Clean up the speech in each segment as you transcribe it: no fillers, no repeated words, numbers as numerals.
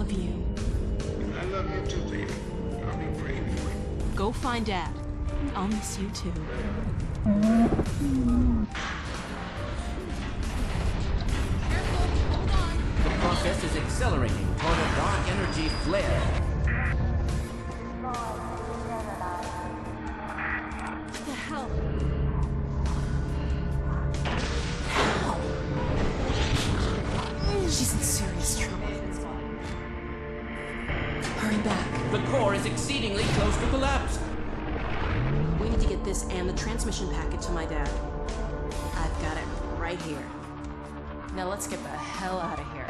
love you. I love you too, baby. I'll be praying for you. Go find Dad. I'll miss you too. The process is accelerating toward a dark energy flare. What the hell? She's in serious trouble. Hurry back. The core is exceedingly close to collapse. We need to get this and the transmission packet to my dad. I've got it right here. Now let's get the hell out of here.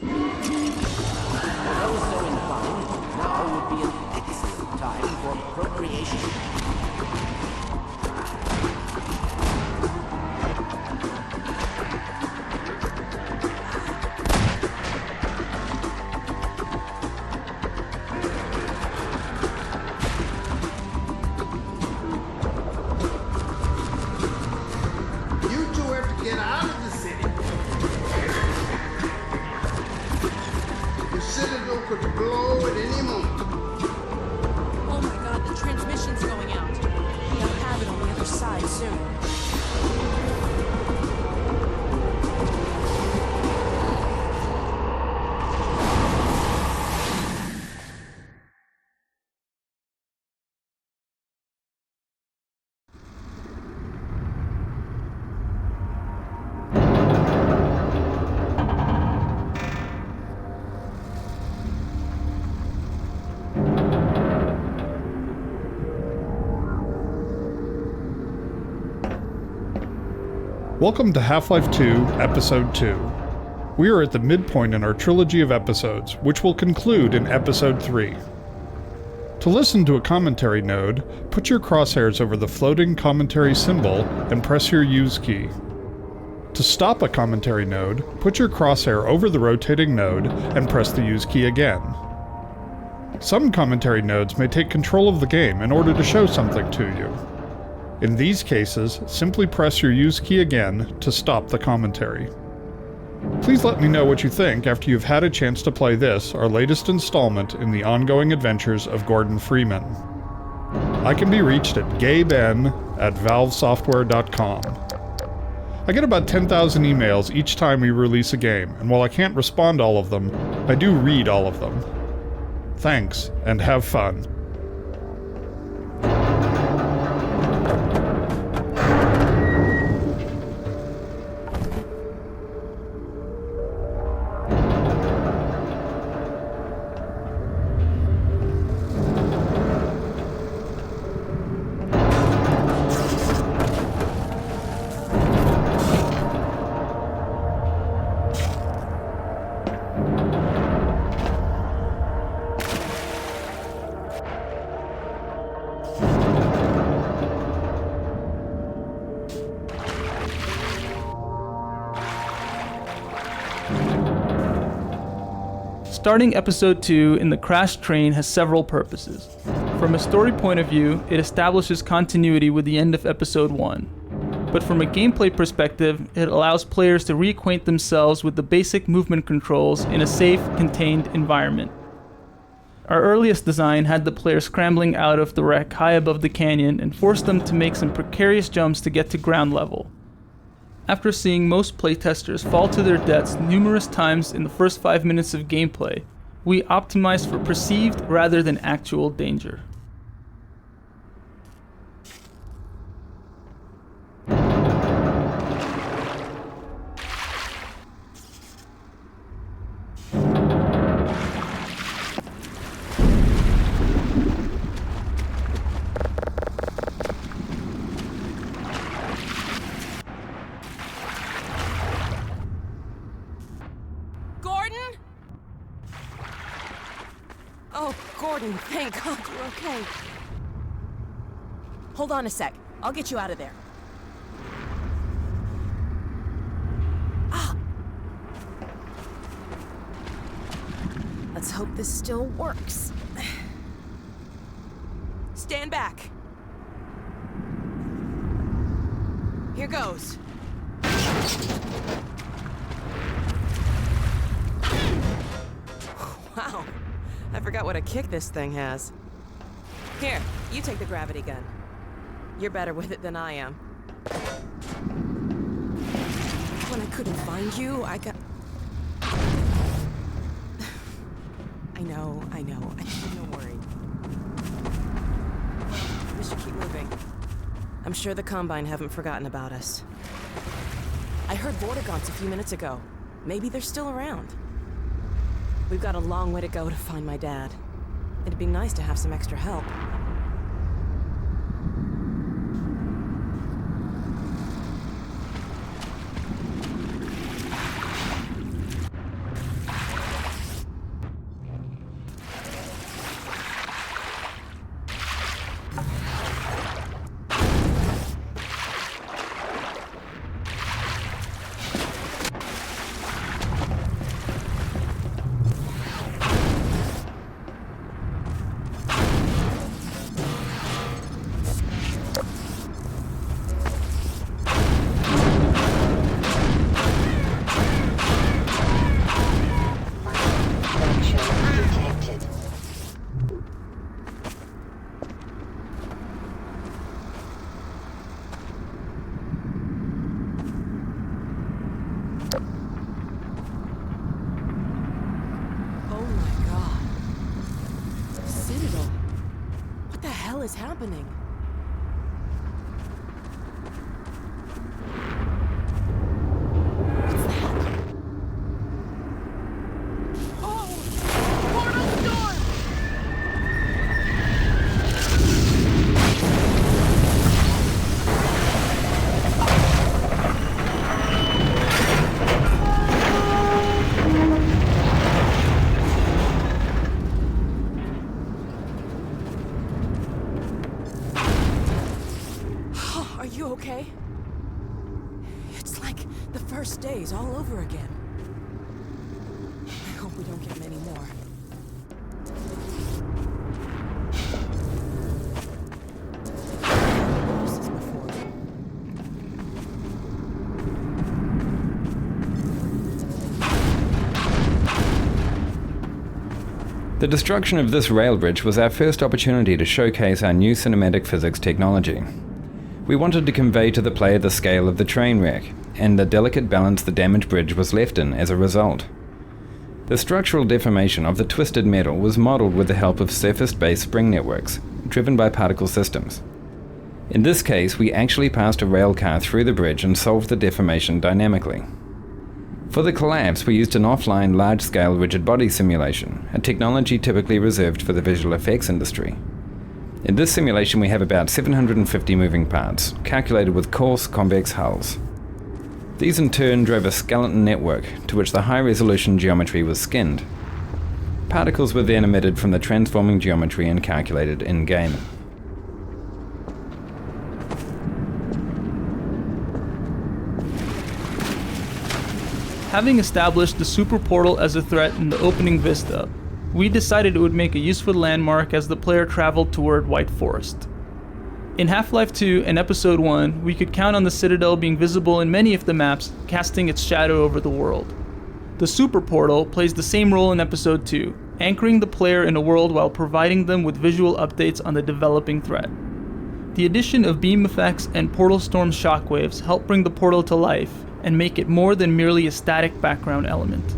Those so inclined, now would be an excellent time for procreation. You two have to get out of the city. The citadel could blow at any moment. Oh my god, the transmission's going out. They'll have it on the other side soon. Welcome to Half-Life 2, Episode 2. We are at the midpoint in our trilogy of episodes, which will conclude in Episode 3. To listen to a commentary node, put your crosshairs over the floating commentary symbol and press your Use key. To stop a commentary node, put your crosshair over the rotating node and press the Use key again. Some commentary nodes may take control of the game in order to show something to you. In these cases, simply press your Use key again to stop the commentary. Please let me know what you think after you've had a chance to play this, our latest installment in the ongoing adventures of Gordon Freeman. I can be reached at gayben@valvesoftware.com. I get about 10,000 emails each time we release a game, and while I can't respond to all of them, I do read all of them. Thanks, and have fun. Starting Episode 2 in the crashed train has several purposes. From a story point of view, it establishes continuity with the end of Episode 1. But from a gameplay perspective, it allows players to reacquaint themselves with the basic movement controls in a safe, contained environment. Our earliest design had the player scrambling out of the wreck high above the canyon and forced them to make some precarious jumps to get to ground level. After seeing most playtesters fall to their deaths numerous times in the first 5 minutes of gameplay, we optimized for perceived rather than actual danger. Oh, Gordon, thank God you're okay. Hold on a sec. I'll get you out of there. Ah! Let's hope this still works. Stand back. Here goes. forgot what a kick this thing has. Here, you take the gravity gun. You're better with it than I am. When I couldn't find you, I got... I know. I'm not worried. We should keep moving. I'm sure the Combine haven't forgotten about us. I heard Vortigaunts a few minutes ago. Maybe they're still around. We've got a long way to go to find my dad. It'd be nice to have some extra help. Is happening? What's that? Oh! Portal door! Are you okay? It's like the first days all over again. I hope we don't get many more. This is before. The destruction of this rail bridge was our first opportunity to showcase our new cinematic physics technology. We wanted to convey to the player the scale of the train wreck, and the delicate balance the damaged bridge was left in as a result. The structural deformation of the twisted metal was modeled with the help of surface-based spring networks, driven by particle systems. In this case, we actually passed a rail car through the bridge and solved the deformation dynamically. For the collapse, we used an offline large-scale rigid body simulation, a technology typically reserved for the visual effects industry. In this simulation we have about 750 moving parts, calculated with coarse, convex hulls. These in turn drove a skeleton network, to which the high-resolution geometry was skinned. Particles were then emitted from the transforming geometry and calculated in-game. Having established the super portal as a threat in the opening vista, we decided it would make a useful landmark as the player traveled toward White Forest. In Half-Life 2 and Episode 1, we could count on the Citadel being visible in many of the maps, casting its shadow over the world. The super portal plays the same role in Episode 2, anchoring the player in a world while providing them with visual updates on the developing threat. The addition of beam effects and portal storm shockwaves help bring the portal to life and make it more than merely a static background element.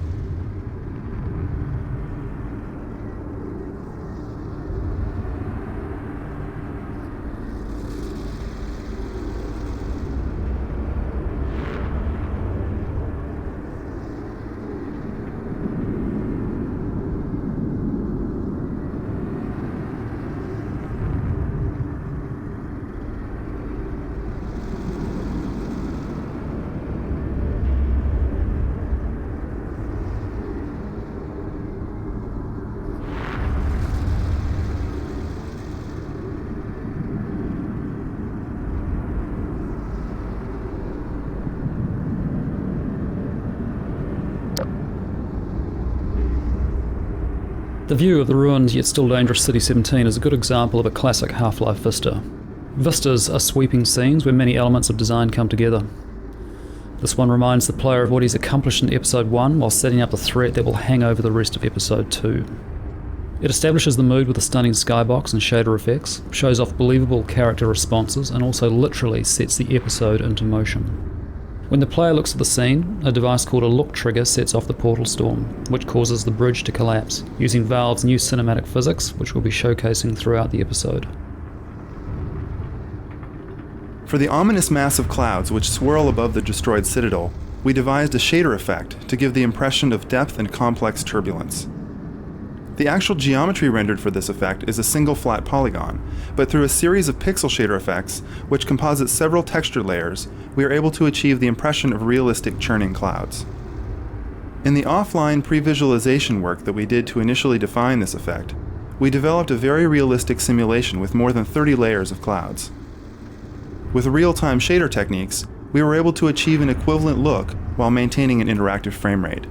The view of the ruined yet still dangerous City 17 is a good example of a classic Half-Life vista. Vistas are sweeping scenes where many elements of design come together. This one reminds the player of what he's accomplished in Episode 1 while setting up the threat that will hang over the rest of Episode 2. It establishes the mood with a stunning skybox and shader effects, shows off believable character responses, and also literally sets the episode into motion. When the player looks at the scene, a device called a look trigger sets off the portal storm, which causes the bridge to collapse, using Valve's new cinematic physics, which we'll be showcasing throughout the episode. For the ominous mass of clouds which swirl above the destroyed citadel, we devised a shader effect to give the impression of depth and complex turbulence. The actual geometry rendered for this effect is a single flat polygon, but through a series of pixel shader effects, which composite several texture layers, we are able to achieve the impression of realistic churning clouds. In the offline pre-visualization work that we did to initially define this effect, we developed a very realistic simulation with more than 30 layers of clouds. With real-time shader techniques, we were able to achieve an equivalent look while maintaining an interactive frame rate.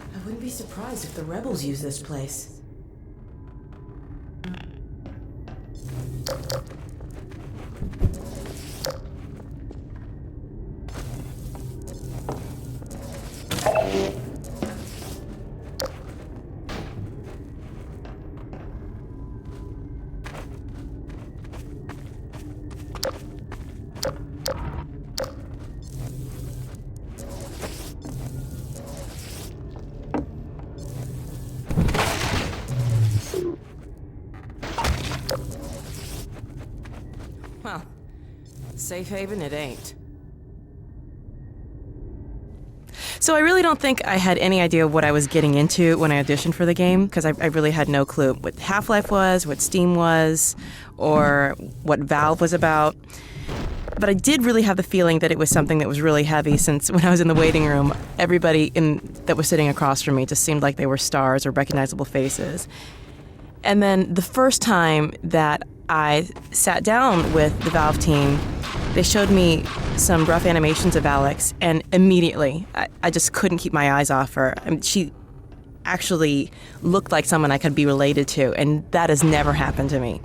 I wouldn't be surprised if the rebels use this place. Well, safe haven it ain't. So I really don't think I had any idea what I was getting into when I auditioned for the game, because I really had no clue what Half-Life was, what Steam was, or what Valve was about. But I did really have the feeling that it was something that was really heavy, since when I was in the waiting room, everybody that was sitting across from me just seemed like they were stars or recognizable faces. And then the first time that I sat down with the Valve team, they showed me some rough animations of Alyx, and immediately I just couldn't keep my eyes off her. I mean, she actually looked like someone I could be related to, and that has never happened to me.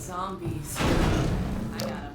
Zombies. I got 'em.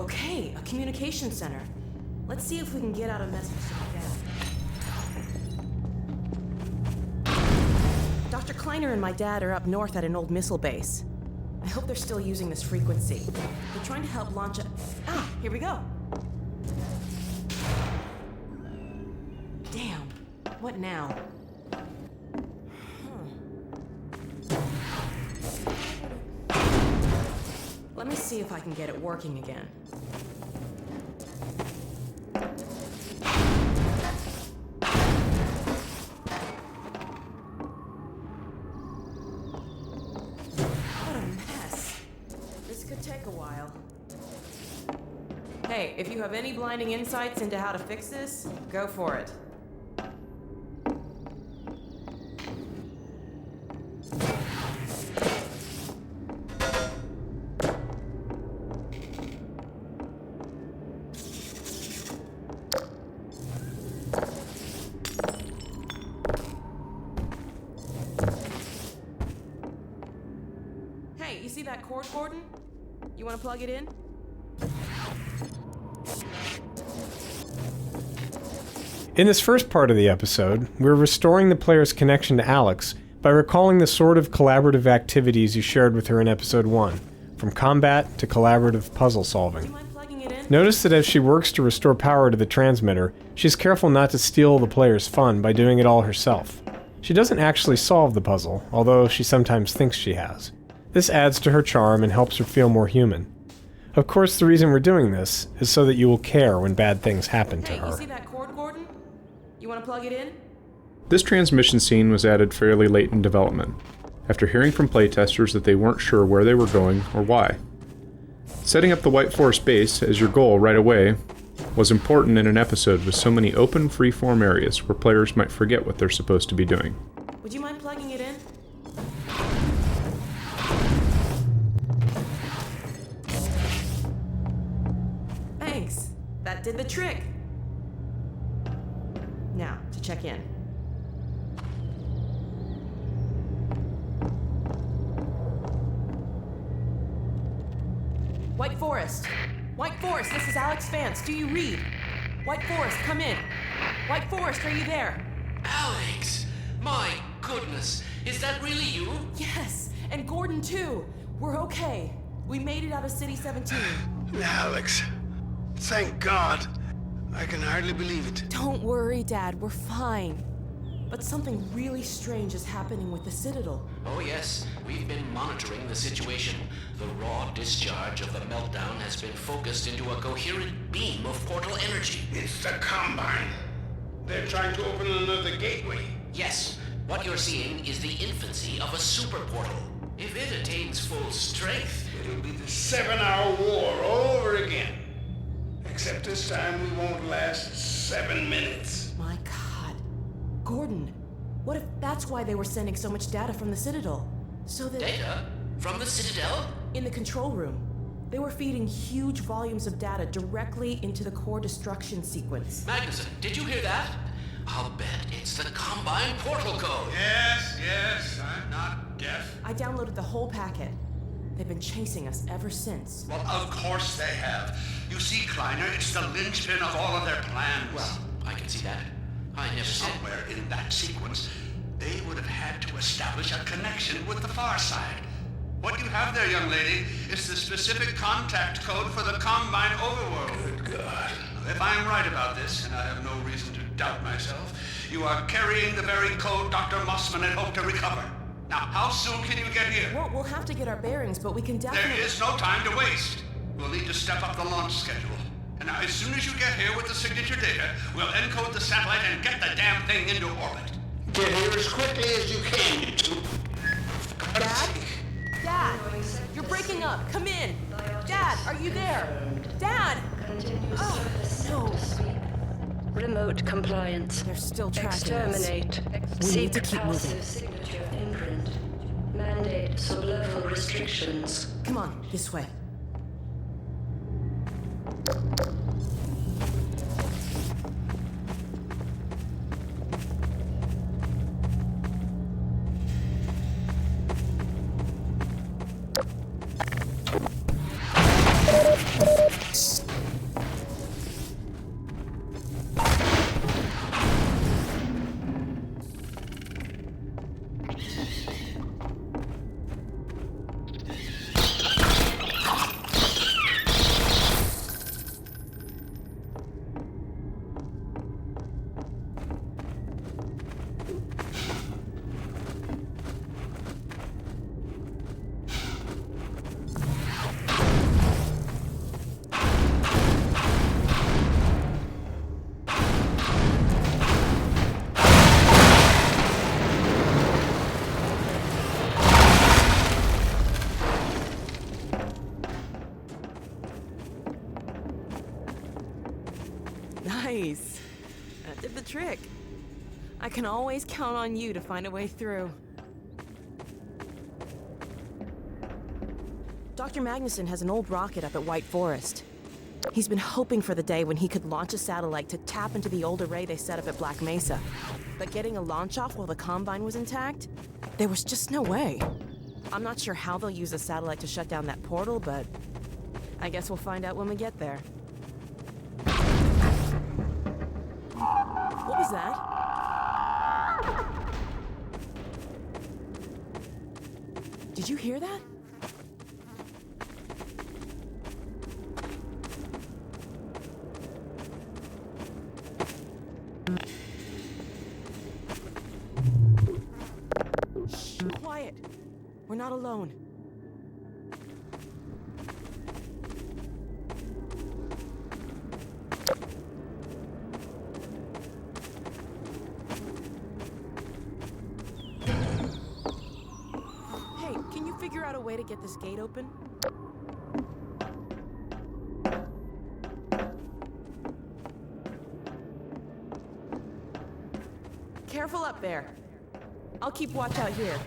Okay, a communication center. Let's see if we can get out a message to my dad. Dr. Kleiner and my dad are up north at an old missile base. I hope they're still using this frequency. They're trying to help launch a... Ah, here we go. Damn. What now? Let me see if I can get it working again. What a mess. This could take a while. Hey, if you have any blinding insights into how to fix this, go for it. Hey, you see that cord, Gordon? You want to plug it in? In this first part of the episode, we're restoring the player's connection to Alyx by recalling the sort of collaborative activities you shared with her in episode 1, from combat to collaborative puzzle solving. Notice that as she works to restore power to the transmitter, she's careful not to steal the player's fun by doing it all herself. She doesn't actually solve the puzzle, although she sometimes thinks she has. This adds to her charm and helps her feel more human. Of course, the reason we're doing this is so that you will care when bad things happen to her. You see that cord, Gordon? You want to plug it in? This transmission scene was added fairly late in development, after hearing from playtesters that they weren't sure where they were going or why. Setting up the White Forest base as your goal right away was important in an episode with so many open, free-form areas where players might forget what they're supposed to be doing. Would you mind plugging it in? Thanks. That did the trick. Now, to check in. White Forest! White Forest, this is Alyx Vance. Do you read? White Forest, come in. White Forest, are you there? Alyx! My goodness, is that really you? Yes, and Gordon too. We're okay. We made it out of City 17. Alyx, thank God. I can hardly believe it. Don't worry, Dad. We're fine. But something really strange is happening with the Citadel. Oh yes, we've been monitoring the situation. The raw discharge of the meltdown has been focused into a coherent beam of portal energy. It's the Combine. They're trying to open another gateway. Yes, what you're seeing is the infancy of a super portal. If it attains full strength, it'll be the 7-hour war all over again. Except this time we won't last 7 minutes. My God. Gordon, what if that's why they were sending so much data from the Citadel? So that... Data? From the Citadel? In the control room. They were feeding huge volumes of data directly into the core destruction sequence. Magnuson, did you hear that? I'll bet it's the Combine portal code. Yes, I'm not deaf. I downloaded the whole packet. They've been chasing us ever since. Well, of course they have. You see, Kleiner, it's the linchpin of all of their plans. Well, I can see that. I never said... Somewhere in that sequence, they would have had to establish a connection with the far side. What you have there, young lady, is the specific contact code for the Combine overworld. Good God. If I'm right about this, and I have no reason to doubt myself, you are carrying the very code Dr. Mossman had hoped to recover. Now, how soon can you get here? Well, we'll have to get our bearings, but we can definitely... There is no time to waste. We'll need to step up the launch schedule. And now, as soon as you get here with the signature data, we'll encode the satellite and get the damn thing into orbit. Get here as quickly as you can, you two. Dad? Dad! You're breaking up. Come in. Dad, are you there? Dad! Oh, no. Remote compliance. They're still tracking us. Exterminate. We need to keep moving. Signature imprint. Mandate sublevel restrictions. Come on, this way. Nice. That did the trick. I can always count on you to find a way through. Dr. Magnuson has an old rocket up at White Forest. He's been hoping for the day when he could launch a satellite to tap into the old array they set up at Black Mesa. But getting a launch off while the Combine was intact? There was just no way. I'm not sure how they'll use a satellite to shut down that portal, but I guess we'll find out when we get there. What was that? Did you hear that? Shh, quiet. We're not alone. Hey, can you figure out a way to get this gate open? Careful up there. I'll keep watch out here.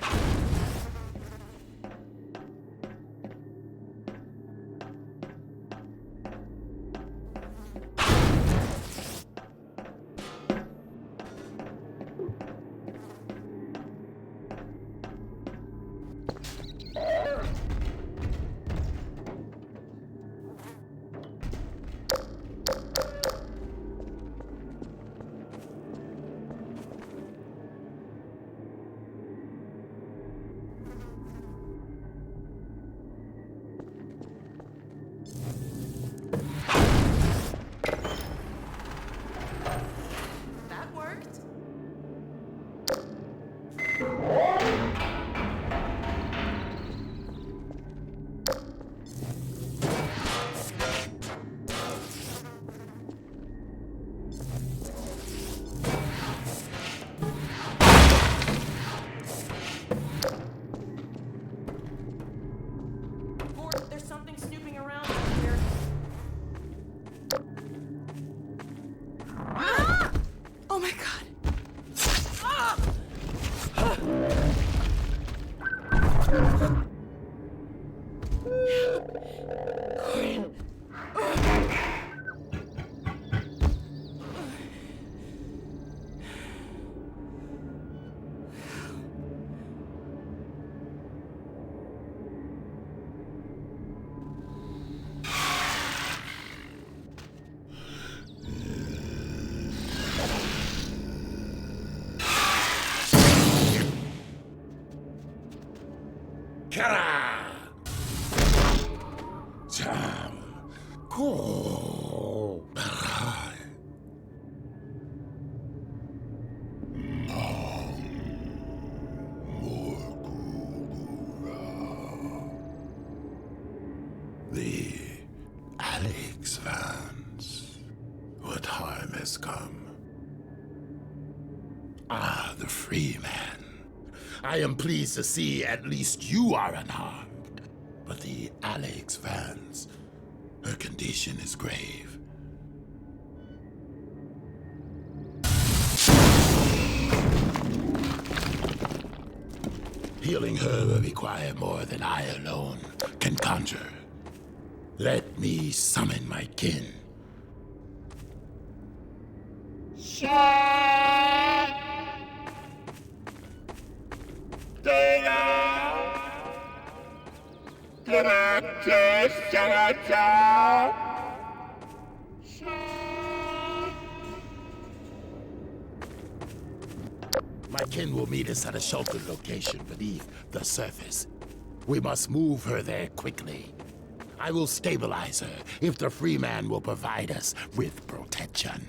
The Alyx fans. What harm has come? Ah, the free man. I am pleased to see at least you are unharmed. But the Alyx fans, her condition is grave. Healing her will require more than I alone can conjure. Let me summon my kin. My kin will meet us at a sheltered location beneath the surface. We must move her there quickly. I will stabilize her if the free man will provide us with protection.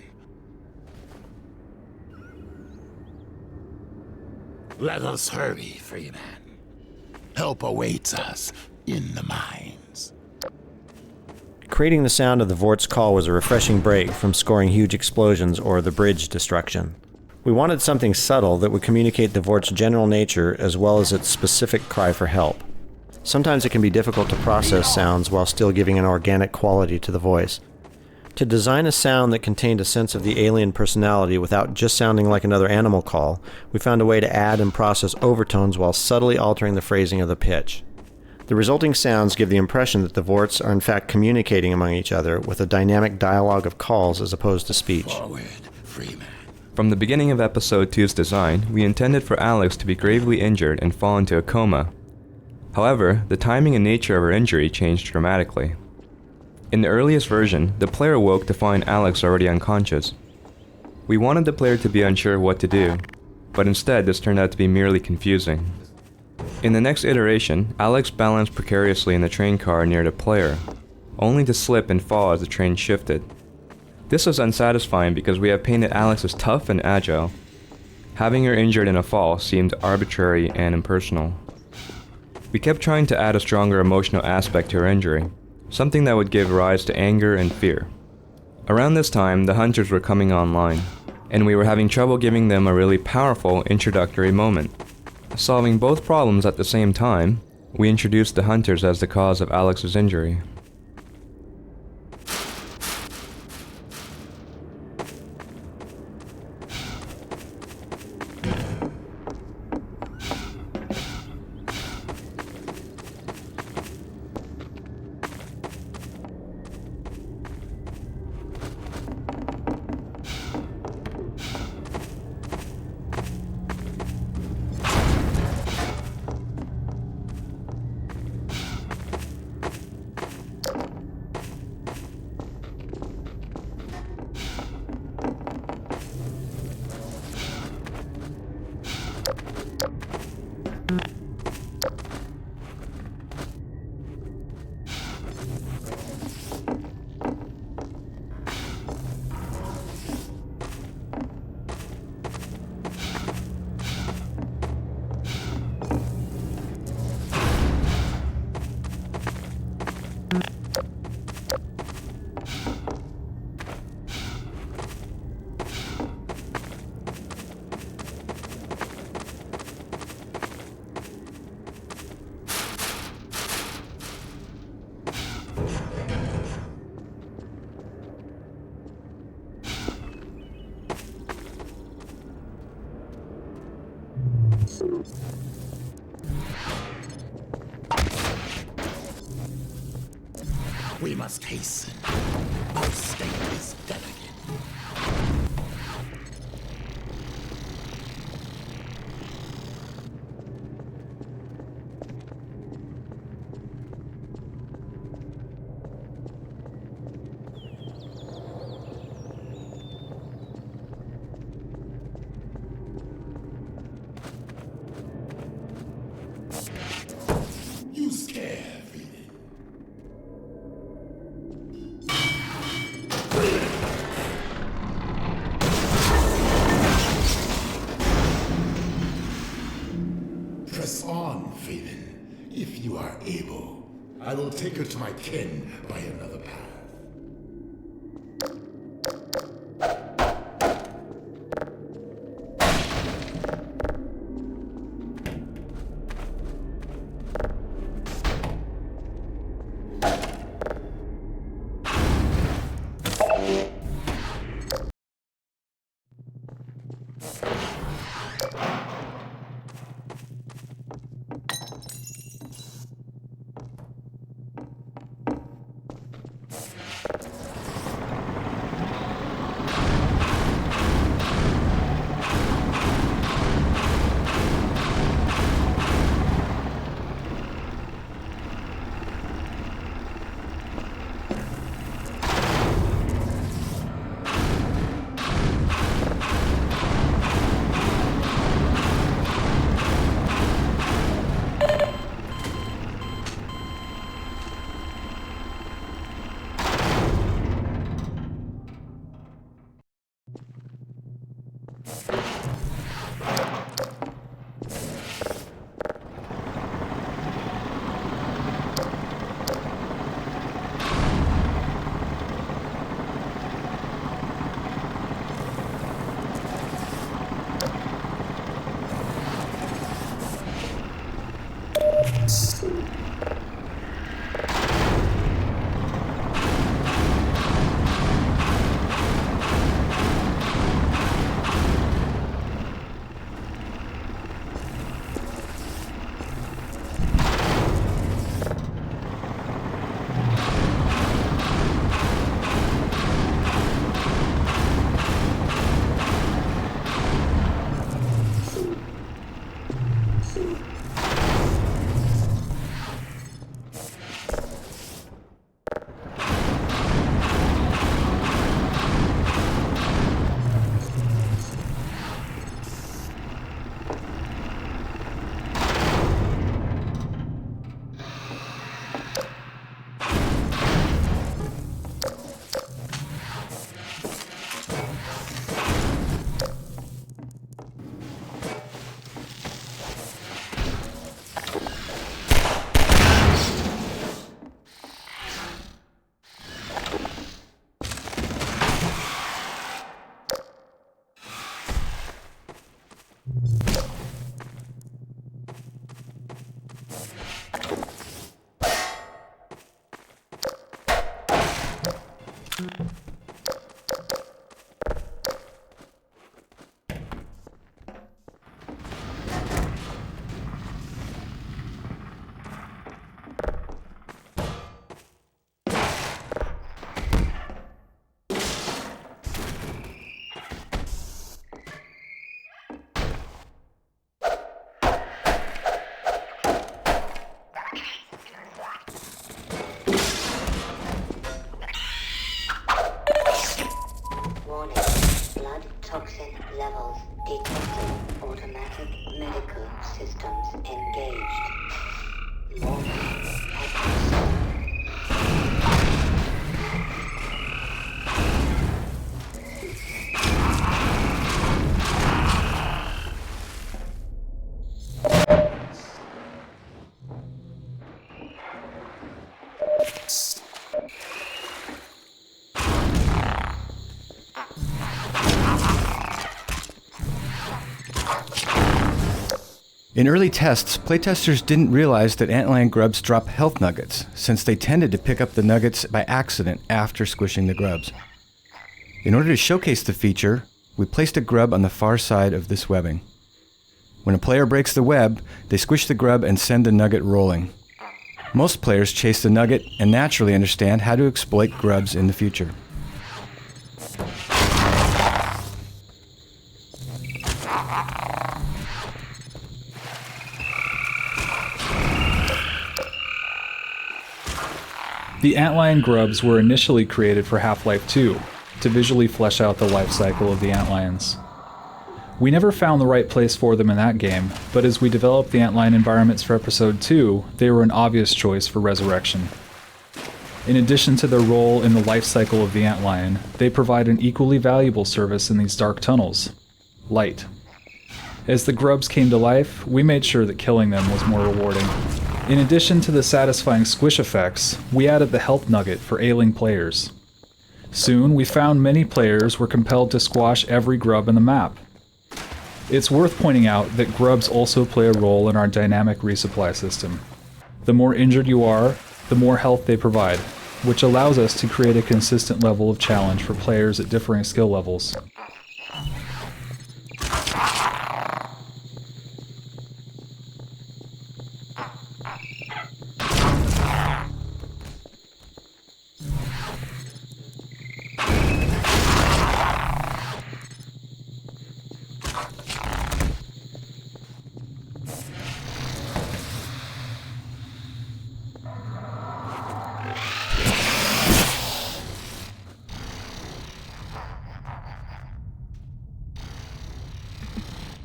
Let us hurry, free man. Help awaits us in the mines. Creating the sound of the Vort's call was a refreshing break from scoring huge explosions or the bridge destruction. We wanted something subtle that would communicate the Vort's general nature as well as its specific cry for help. Sometimes it can be difficult to process sounds while still giving an organic quality to the voice. To design a sound that contained a sense of the alien personality without just sounding like another animal call, we found a way to add and process overtones while subtly altering the phrasing of the pitch. The resulting sounds give the impression that the Vorts are in fact communicating among each other with a dynamic dialogue of calls as opposed to speech. Forward, Freeman. From the beginning of Episode 2's design, we intended for Alyx to be gravely injured and fall into a coma. However, the timing and nature of her injury changed dramatically. In the earliest version, the player woke to find Alyx already unconscious. We wanted the player to be unsure of what to do, but instead this turned out to be merely confusing. In the next iteration, Alyx balanced precariously in the train car near the player, only to slip and fall as the train shifted. This was unsatisfying because we have painted Alyx as tough and agile. Having her injured in a fall seemed arbitrary and impersonal. We kept trying to add a stronger emotional aspect to her injury, something that would give rise to anger and fear. Around this time, the Hunters were coming online, and we were having trouble giving them a really powerful introductory moment. Solving both problems at the same time, we introduced the Hunters as the cause of Alyx's injury. We must hasten. Our state is delicate. You scare me. Press on, Phelan, if you are able. I will take her to my kin by another path. In early tests, playtesters didn't realize that antlion grubs drop health nuggets, since they tended to pick up the nuggets by accident after squishing the grubs. In order to showcase the feature, we placed a grub on the far side of this webbing. When a player breaks the web, they squish the grub and send the nugget rolling. Most players chase the nugget and naturally understand how to exploit grubs in the future. The antlion grubs were initially created for Half-Life 2, to visually flesh out the life cycle of the antlions. We never found the right place for them in that game, but as we developed the antlion environments for Episode 2, they were an obvious choice for Resurrection. In addition to their role in the life cycle of the antlion, they provide an equally valuable service in these dark tunnels: light. As the grubs came to life, we made sure that killing them was more rewarding. In addition to the satisfying squish effects, we added the health nugget for ailing players. Soon, we found many players were compelled to squash every grub in the map. It's worth pointing out that grubs also play a role in our dynamic resupply system. The more injured you are, the more health they provide, which allows us to create a consistent level of challenge for players at differing skill levels.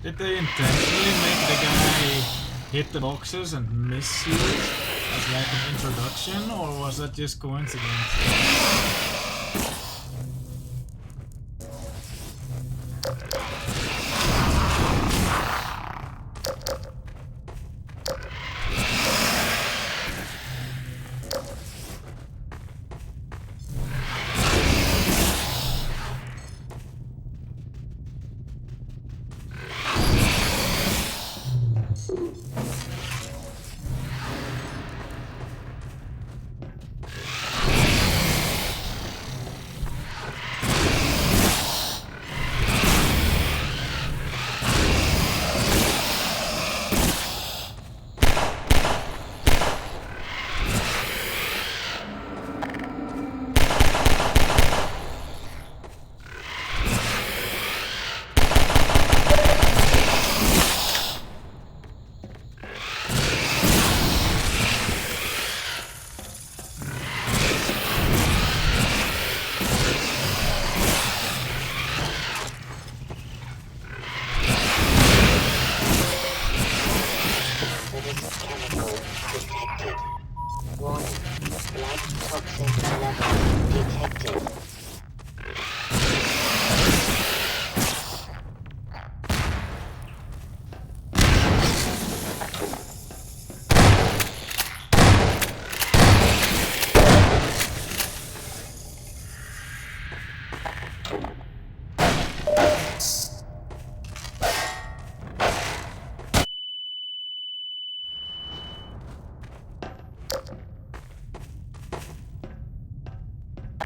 Did they intentionally make the guy hit the boxes and miss you as like an introduction, or was that just coincidence?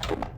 you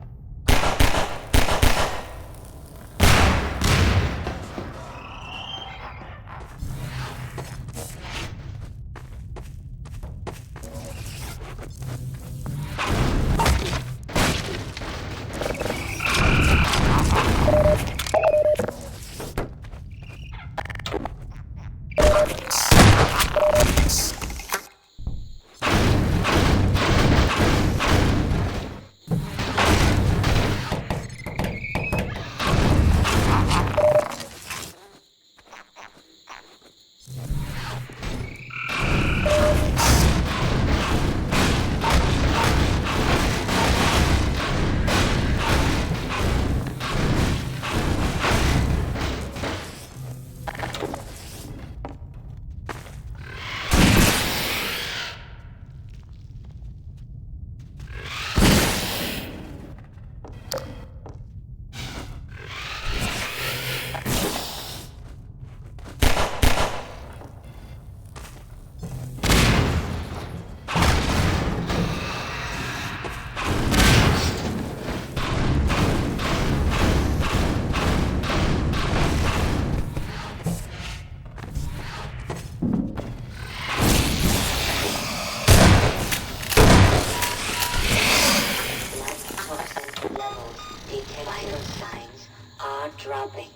dropping.